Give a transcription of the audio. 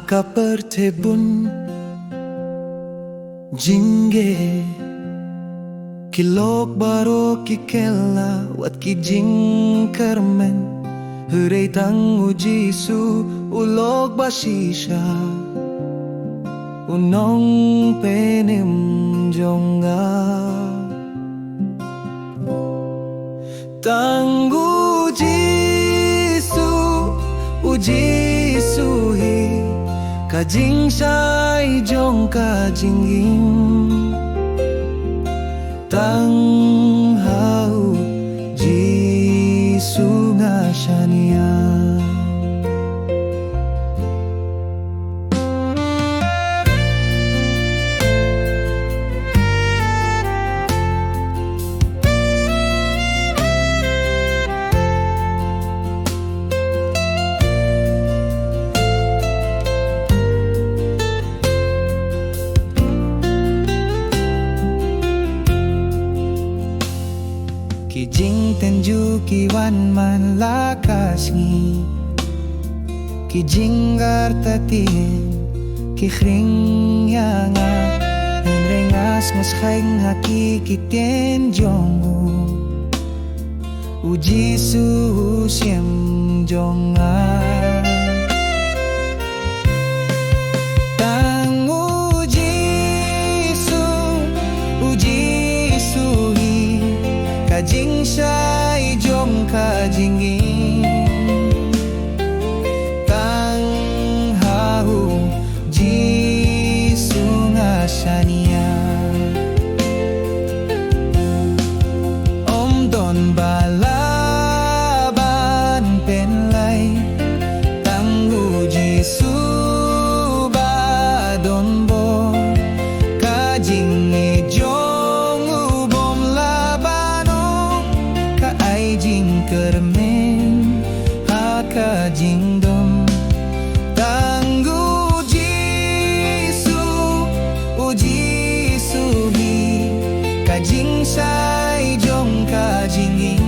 Kapertebun Jingge Kilok baro kikela Wat kijing karmen Huray tang ujisu Ulog basisha Unong penim jonga Tang ujisu hi Kajing sai jong kajing ing Tang hau jisu nga shania Kijing tenju kiwan man lakas ngi Kijing gartatin Kikring yanga Rengas mas khaing haki kitien jongu Uji su siem jonga Tang uji su hi Kajing sai jong kajing ing Tang hau jisu nga shania Om don balaban penlay Tang ujisu ba don bo Kajing ijong ubom labanong Kaajing kermen Hakajing dom Tang ujisu hi Kajing sai jong kajing ing